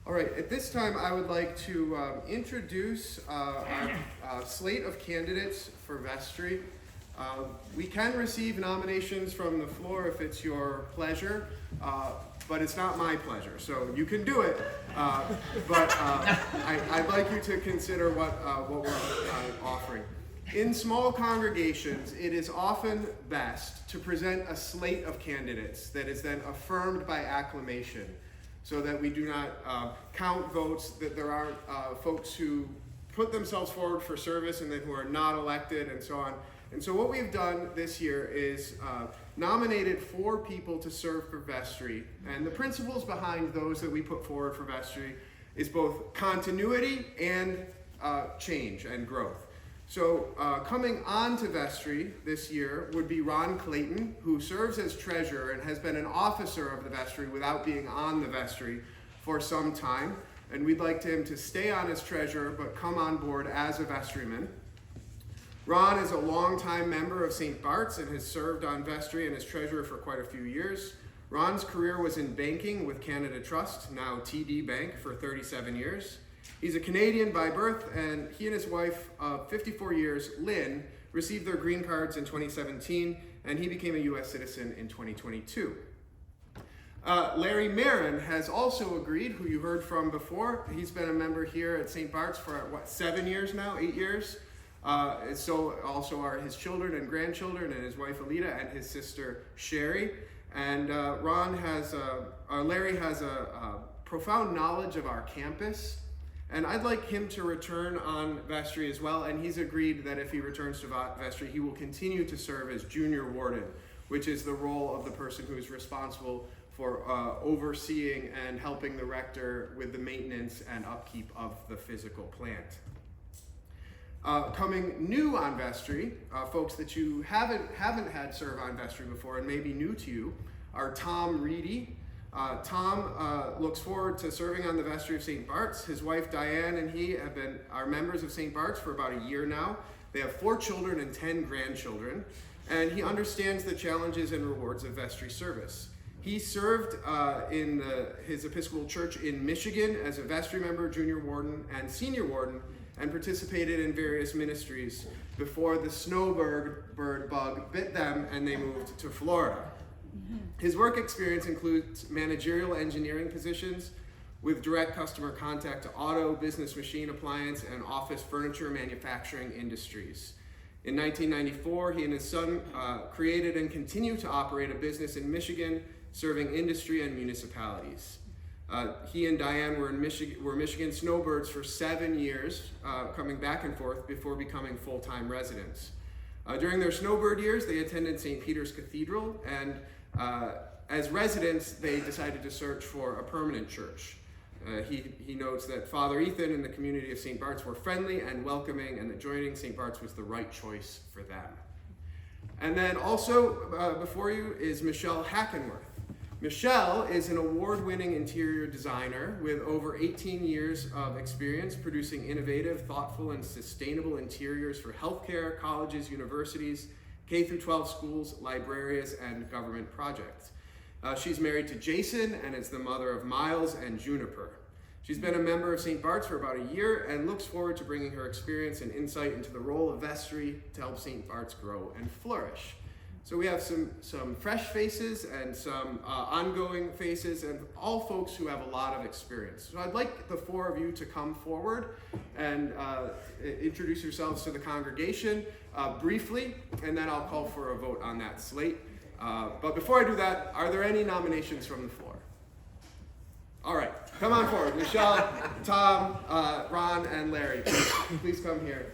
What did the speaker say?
All right, at this time I would like to introduce our slate of candidates for Vestry. We can receive nominations from the floor if it's your pleasure, but it's not my pleasure, so you can do it. I'd like you to consider what we're offering. In small congregations, it is often best to present a slate of candidates that is then affirmed by acclamation, so that we do not count votes, that there aren't folks who put themselves forward for service and then who are not elected and so on. And so what we've done this year is nominated 4 people to serve for Vestry. And the principles behind those that we put forward for Vestry is both continuity and change and growth. So coming on to Vestry this year would be Ron Clayton, who serves as treasurer and has been an officer of the Vestry without being on the Vestry for some time. And we'd like him to stay on as treasurer but come on board as a vestryman. Ron is a longtime member of St. Bart's and has served on Vestry and as treasurer for quite a few years. Ron's career was in banking with Canada Trust, now TD Bank, for 37 years. He's a Canadian by birth, and he and his wife of 54 years, Lynn, received their green cards in 2017, and he became a U.S. citizen in 2022. Larry Marin has also agreed, who you heard from before. He's been a member here at St. Bart's for, 7 years now, 8 years. So also are his children and grandchildren, and his wife Alita, and his sister Sherry. And Larry has a profound knowledge of our campus. And I'd like him to return on Vestry as well, and he's agreed that if he returns to Vestry, he will continue to serve as junior warden, which is the role of the person who is responsible for overseeing and helping the rector with the maintenance and upkeep of the physical plant. Coming new on Vestry, folks that you haven't had serve on Vestry before and may be new to you, are Tom Reedy. Tom looks forward to serving on the Vestry of St. Bart's. His wife Diane and he are members of St. Bart's for about a year now. They have 4 children and 10 grandchildren, and he understands the challenges and rewards of Vestry service. He served in his Episcopal Church in Michigan as a Vestry member, junior warden, and senior warden, and participated in various ministries before the snowbird bug bit them and they moved to Florida. His work experience includes managerial engineering positions with direct customer contact to auto, business machine appliance, and office furniture manufacturing industries. In 1994, he and his son created and continue to operate a business in Michigan serving industry and municipalities. He and Diane were Michigan snowbirds for 7 years, coming back and forth before becoming full-time residents. During their snowbird years, they attended St. Peter's Cathedral, and as residents, they decided to search for a permanent church. He notes that Father Ethan and the community of St. Bart's were friendly and welcoming, and that joining St. Bart's was the right choice for them. And then also before you is Michelle Hackenworth. Michelle is an award-winning interior designer with over 18 years of experience producing innovative, thoughtful, and sustainable interiors for healthcare, colleges, universities, K-12 schools, libraries, and government projects. She's married to Jason and is the mother of Miles and Juniper. She's been a member of St. Bart's for about a year and looks forward to bringing her experience and insight into the role of Vestry to help St. Bart's grow and flourish. So we have some fresh faces and some ongoing faces, and all folks who have a lot of experience. So I'd like the 4 of you to come forward and introduce yourselves to the congregation briefly, and then I'll call for a vote on that slate. But before I do that, are there any nominations from the floor? All right, come on forward. Michelle, Tom, Ron, and Larry, please come here.